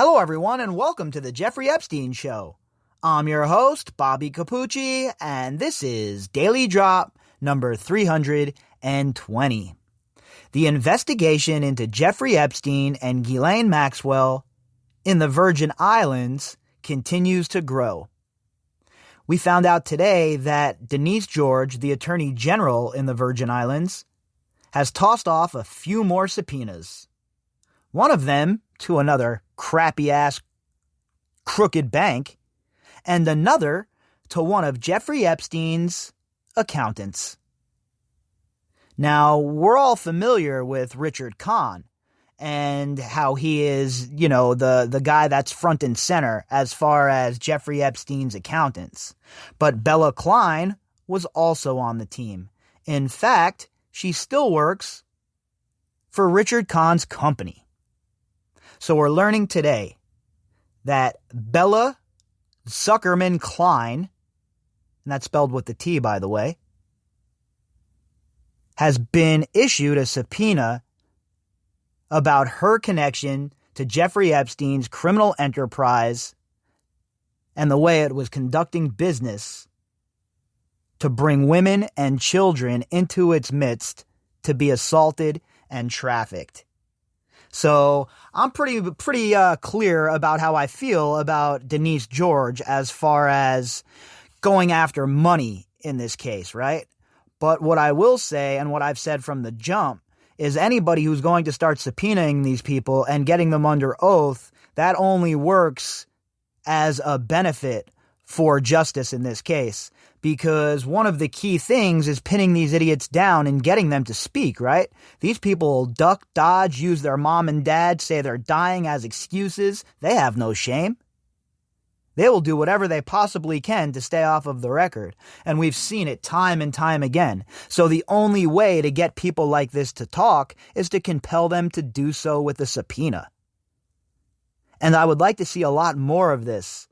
Hello, everyone, and welcome to the Jeffrey Epstein Show. I'm your host, Bobbycapucci, and this is Daily Drop number 320. The investigation into Jeffrey Epstein and Ghislaine Maxwell in the Virgin Islands continues to grow. We found out today that Denise George, the Attorney General in the Virgin Islands, has tossed off a few more subpoenas. One of them to another crappy-ass crooked bank, and another to one of Jeffrey Epstein's accountants. Now, we're all familiar with Richard Kahn and how he is, the guy that's front and center as far as Jeffrey Epstein's accountants. But Bella Klein was also on the team. In fact, she still works for Richard Kahn's company. So we're learning today that Bella Tsukerman Klein, and that's spelled with the T, by the way, has been issued a subpoena about her connection to Jeffrey Epstein's criminal enterprise and the way it was conducting business to bring women and children into its midst to be assaulted and trafficked. So I'm pretty clear about how I feel about Denise George as far as going after money in this case, right? But what I will say, and what I've said from the jump, is anybody who's going to start subpoenaing these people and getting them under oath, that only works as a benefit for justice in this case. Because one of the key things is pinning these idiots down and getting them to speak, right? These people duck, dodge, use their mom and dad, say they're dying as excuses. They have no shame. They will do whatever they possibly can to stay off of the record. And we've seen it time and time again. So the only way to get people like this to talk is to compel them to do so with a subpoena. And I would like to see a lot more of this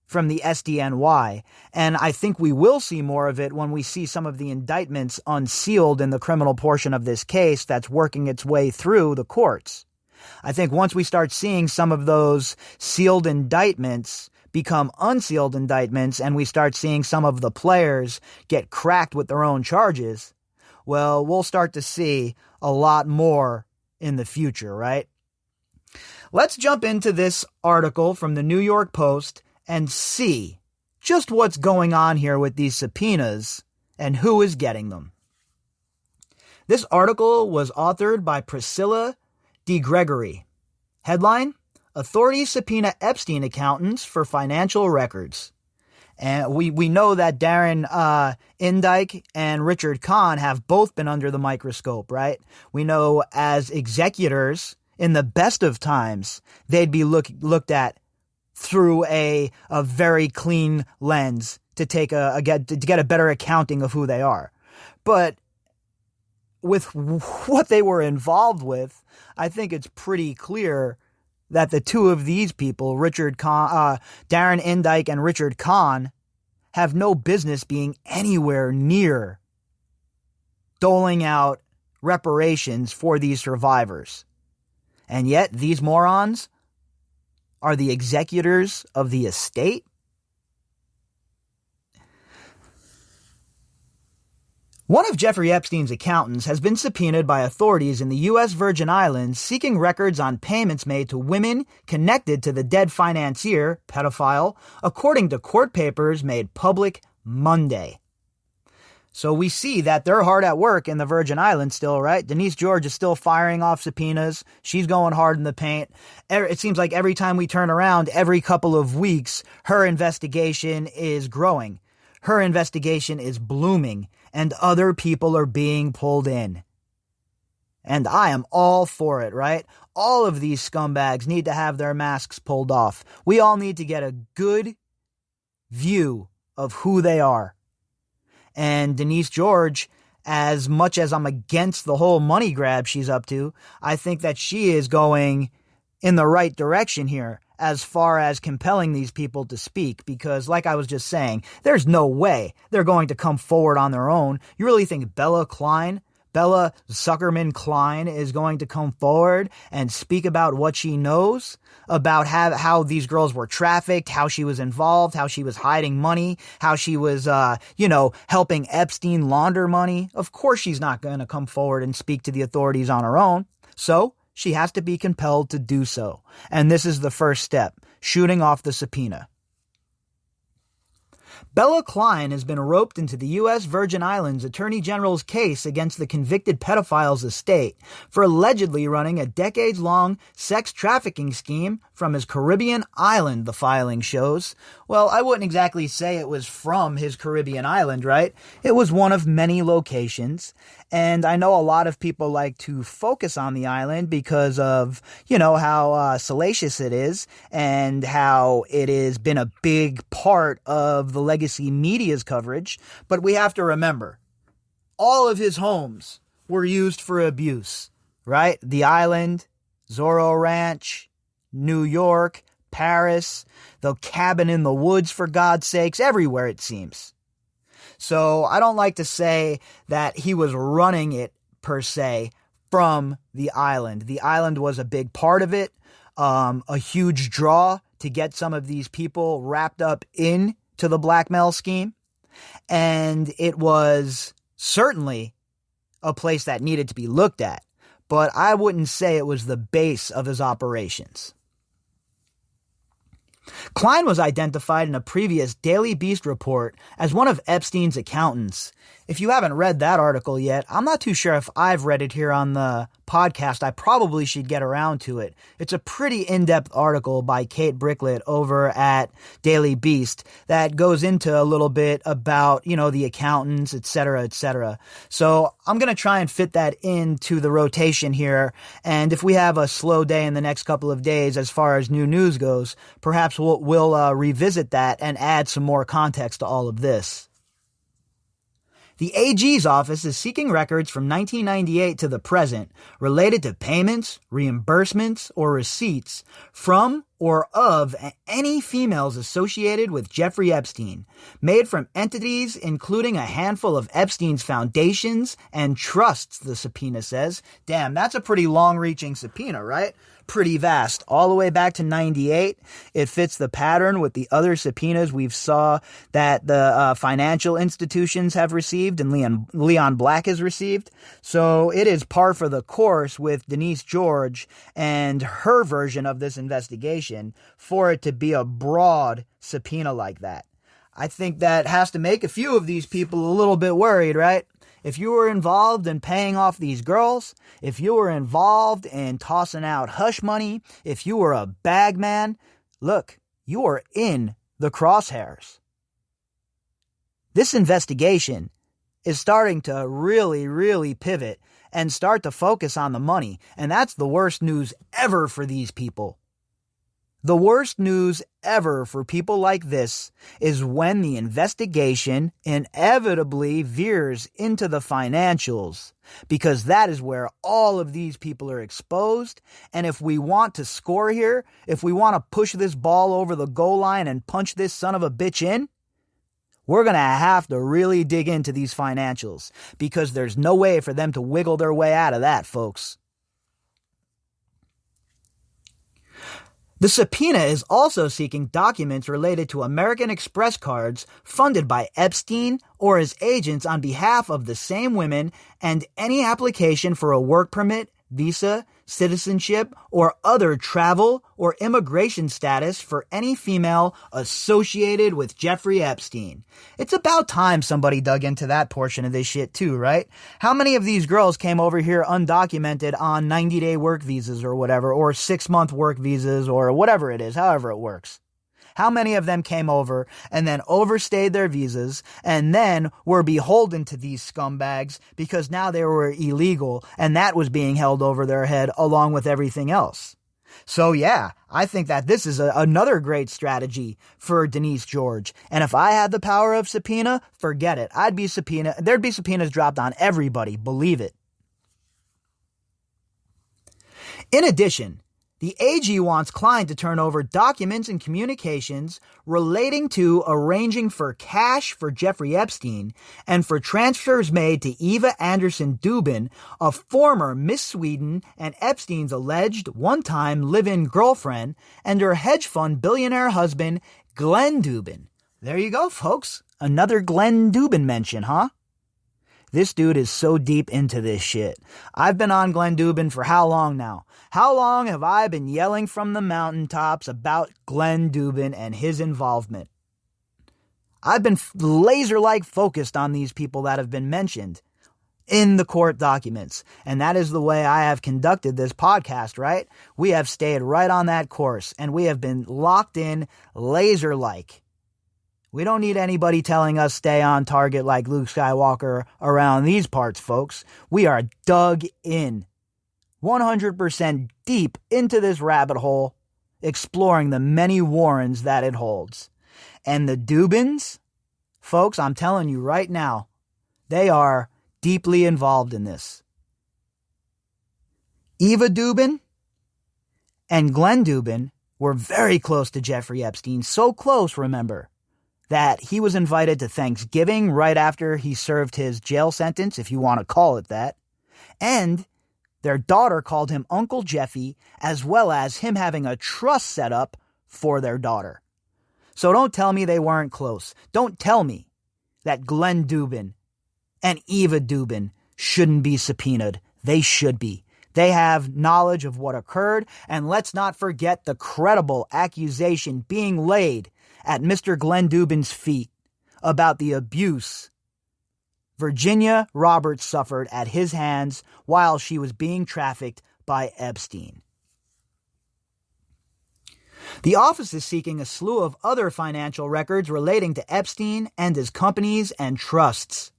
from the SDNY, and I think we will see more of it when we see some of the indictments unsealed in the criminal portion of this case that's working its way through the courts. I think once we start seeing some of those sealed indictments become unsealed indictments and we start seeing some of the players get cracked with their own charges, well, we'll start to see a lot more in the future, right? Let's jump into this article from the New York Post and see just what's going on here with these subpoenas and who is getting them. This article was authored by Priscilla DeGregory. Headline: Authorities subpoena Epstein accountants for financial records. And we know that Darren Indyke and Richard Kahn have both been under the microscope, right? We know as executors, in the best of times, they'd be looked at through a very clean lens to get a better accounting of who they are. But with what they were involved with, I think it's pretty clear that the two of these people, Darren Indyke and Richard Kahn, have no business being anywhere near doling out reparations for these survivors. And yet these morons are the executors of the estate? One of Jeffrey Epstein's accountants has been subpoenaed by authorities in the U.S. Virgin Islands seeking records on payments made to women connected to the dead financier, pedophile, according to court papers made public Monday. So we see that they're hard at work in the Virgin Islands still, right? Denise George is still firing off subpoenas. She's going hard in the paint. It seems like every time we turn around, every couple of weeks, her investigation is growing. Her investigation is blooming, and other people are being pulled in. And I am all for it, right? All of these scumbags need to have their masks pulled off. We all need to get a good view of who they are. And Denise George, as much as I'm against the whole money grab she's up to, I think that she is going in the right direction here as far as compelling these people to speak. Because like I was just saying, there's no way they're going to come forward on their own. You really think Bella Bella Tsukerman Klein is going to come forward and speak about what she knows about how these girls were trafficked, how she was involved, how she was hiding money, how she was, helping Epstein launder money. Of course, she's not going to come forward and speak to the authorities on her own. So she has to be compelled to do so. And this is the first step, shooting off the subpoena. Bella Klein has been roped into the U.S. Virgin Islands Attorney General's case against the convicted pedophile's estate for allegedly running a decades-long sex trafficking scheme from his Caribbean island, the filing shows. Well, I wouldn't exactly say it was from his Caribbean island, right? It was one of many locations. And I know a lot of people like to focus on the island because of, how salacious it is and how it has been a big part of the legacy media's coverage. But we have to remember, all of his homes were used for abuse, right? The island, Zorro Ranch, New York, Paris, the cabin in the woods, for God's sakes, everywhere it seems. So I don't like to say that he was running it per se from the island. The island was a big part of it, a huge draw to get some of these people wrapped up into the blackmail scheme. And it was certainly a place that needed to be looked at, but I wouldn't say it was the base of his operations. Klein was identified in a previous Daily Beast report as one of Epstein's accountants. If you haven't read that article yet, I'm not too sure if I've read it here on the podcast. I probably should get around to it. It's a pretty in-depth article by Kate Bricklet over at Daily Beast that goes into a little bit about, the accountants, et cetera, et cetera. So I'm going to try and fit that into the rotation here. And if we have a slow day in the next couple of days as far as new news goes, perhaps we'll revisit that and add some more context to all of this. The AG's office is seeking records from 1998 to the present related to payments, reimbursements, or receipts from or of any females associated with Jeffrey Epstein, made from entities including a handful of Epstein's foundations and trusts, the subpoena says. Damn, that's a pretty long-reaching subpoena, right? Pretty vast. All the way back to 98. It fits the pattern with the other subpoenas we've saw that the financial institutions have received and Leon Black has received. So it is par for the course with Denise George and her version of this investigation for it to be a broad subpoena like that. I think that has to make a few of these people a little bit worried, right? If you were involved in paying off these girls, if you were involved in tossing out hush money, if you were a bag man, look, you are in the crosshairs. This investigation is starting to really, really pivot and start to focus on the money. And that's the worst news ever for these people. The worst news ever for people like this is when the investigation inevitably veers into the financials, because that is where all of these people are exposed. And if we want to score here, if we want to push this ball over the goal line and punch this son of a bitch in, we're going to have to really dig into these financials, because there's no way for them to wiggle their way out of that, folks. The subpoena is also seeking documents related to American Express cards funded by Epstein or his agents on behalf of the same women, and any application for a work permit, visa, citizenship, or other travel or immigration status for any female associated with Jeffrey Epstein. It's about time somebody dug into that portion of this shit too, right? How many of these girls came over here undocumented on 90-day work visas or whatever, or 6-month work visas or whatever it is, however it works? How many of them came over and then overstayed their visas and then were beholden to these scumbags because now they were illegal and that was being held over their head along with everything else? So yeah, I think that this is another great strategy for Denise George. And if I had the power of subpoena, forget it. There'd be subpoenas dropped on everybody, believe it. In addition, The AG wants Klein to turn over documents and communications relating to arranging for cash for Jeffrey Epstein and for transfers made to Eva Anderson Dubin, a former Miss Sweden and Epstein's alleged one-time live-in girlfriend, and her hedge fund billionaire husband, Glenn Dubin. There you go, folks. Another Glenn Dubin mention, huh? This dude is so deep into this shit. I've been on Glenn Dubin for how long now? How long have I been yelling from the mountaintops about Glenn Dubin and his involvement? I've been laser-like focused on these people that have been mentioned in the court documents. And that is the way I have conducted this podcast, right? We have stayed right on that course, and we have been locked in laser-like. We don't need anybody telling us stay on target like Luke Skywalker around these parts, folks. We are dug in, 100% deep into this rabbit hole, exploring the many warrens that it holds. And the Dubins, folks, I'm telling you right now, they are deeply involved in this. Eva Dubin and Glenn Dubin were very close to Jeffrey Epstein, so close, remember, that he was invited to Thanksgiving right after he served his jail sentence, if you want to call it that. And their daughter called him Uncle Jeffy, as well as him having a trust set up for their daughter. So don't tell me they weren't close. Don't tell me that Glenn Dubin and Eva Dubin shouldn't be subpoenaed. They should be. They have knowledge of what occurred, and let's not forget the credible accusation being laid at Mr. Glenn Dubin's feet about the abuse Virginia Roberts suffered at his hands while she was being trafficked by Epstein. The office is seeking a slew of other financial records relating to Epstein and his companies and trusts.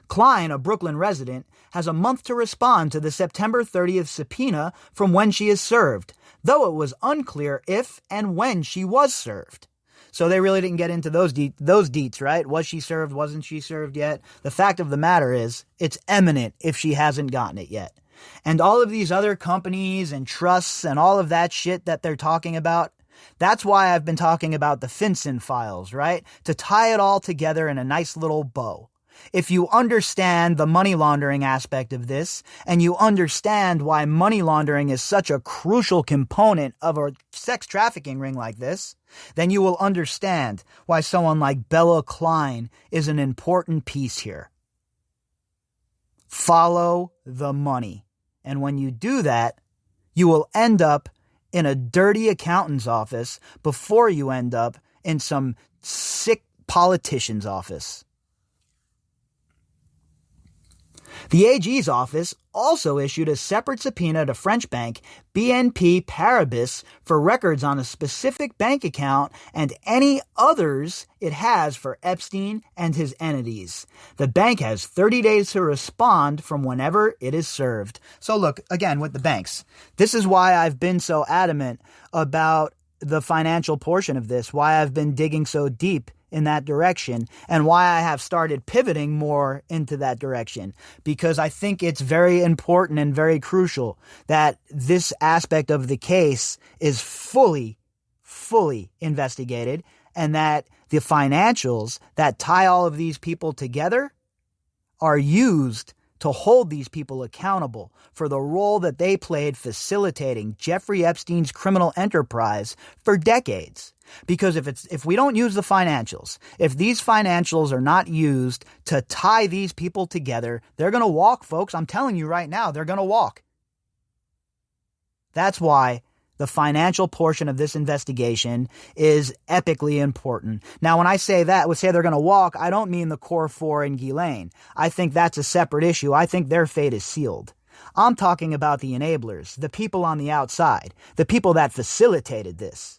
Klein, a Brooklyn resident, has a month to respond to the September 30th subpoena from when she is served, though it was unclear if and when she was served. So they really didn't get into those deets, right? Was she served? Wasn't she served yet? The fact of the matter is, it's imminent if she hasn't gotten it yet. And all of these other companies and trusts and all of that shit that they're talking about, that's why I've been talking about the FinCEN files, right? To tie it all together in a nice little bow. If you understand the money laundering aspect of this, and you understand why money laundering is such a crucial component of a sex trafficking ring like this, then you will understand why someone like Bella Klein is an important piece here. Follow the money. And when you do that, you will end up in a dirty accountant's office before you end up in some sick politician's office. The AG's office also issued a separate subpoena to French bank BNP Paribas for records on a specific bank account and any others it has for Epstein and his entities. The bank has 30 days to respond from whenever it is served. So look, again, with the banks, this is why I've been so adamant about the financial portion of this, why I've been digging so deep in that direction, and why I have started pivoting more into that direction, because I think it's very important and very crucial that this aspect of the case is fully investigated, and that the financials that tie all of these people together are used to hold these people accountable for the role that they played facilitating Jeffrey Epstein's criminal enterprise for decades. Because if we don't use the financials, if these financials are not used to tie these people together, they're going to walk, folks. I'm telling you right now, they're going to walk. That's why the financial portion of this investigation is epically important. Now, when I say that, would say they're going to walk, I don't mean the Core 4 and Ghislaine. I think that's a separate issue. I think their fate is sealed. I'm talking about the enablers, the people on the outside, the people that facilitated this.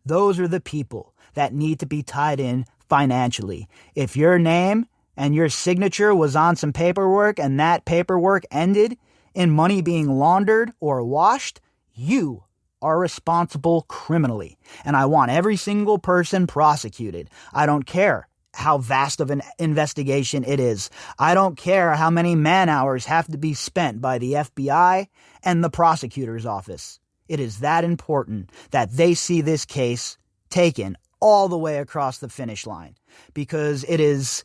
Those are the people that need to be tied in financially. If your name and your signature was on some paperwork and that paperwork ended in money being laundered or washed, you are responsible criminally. And I want every single person prosecuted. I don't care how vast of an investigation it is. I don't care how many man hours have to be spent by the FBI and the prosecutor's office. It is that important that they see this case taken all the way across the finish line, because it is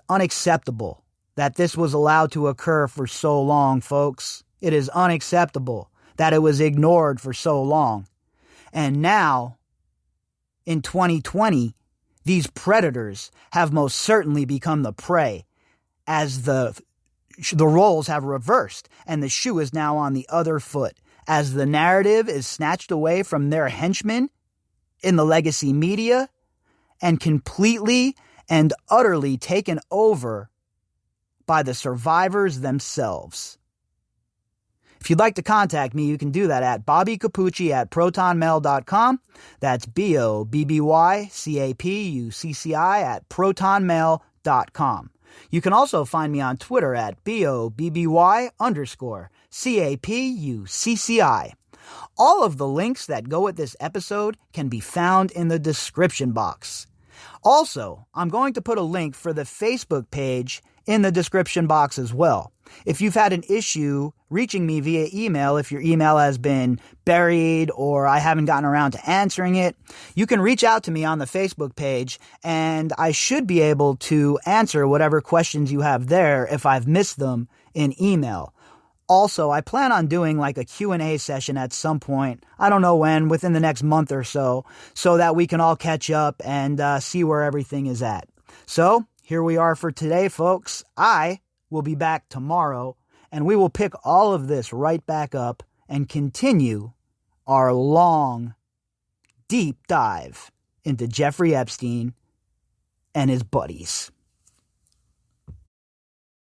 unacceptable that this was allowed to occur for so long, folks. It is unacceptable that it was ignored for so long. And now, in 2020, these predators have most certainly become the prey, as the roles have reversed and the shoe is now on the other foot, as the narrative is snatched away from their henchmen in the legacy media and completely and utterly taken over by the survivors themselves. If you'd like to contact me, you can do that at bobbycapucci@protonmail.com. That's BOBBYCAPUCCI@protonmail.com. You can also find me on Twitter at BOBBY_CAPUCCI. All of the links that go with this episode can be found in the description box. Also, I'm going to put a link for the Facebook page in the description box as well. If you've had an issue reaching me via email, if your email has been buried or I haven't gotten around to answering it, you can reach out to me on the Facebook page and I should be able to answer whatever questions you have there if I've missed them in email. Also, I plan on doing like a Q&A session at some point, I don't know when, within the next month or so that we can all catch up and see where everything is at. So, here we are for today, folks. I will be back tomorrow, and we will pick all of this right back up and continue our long, deep dive into Jeffrey Epstein and his buddies.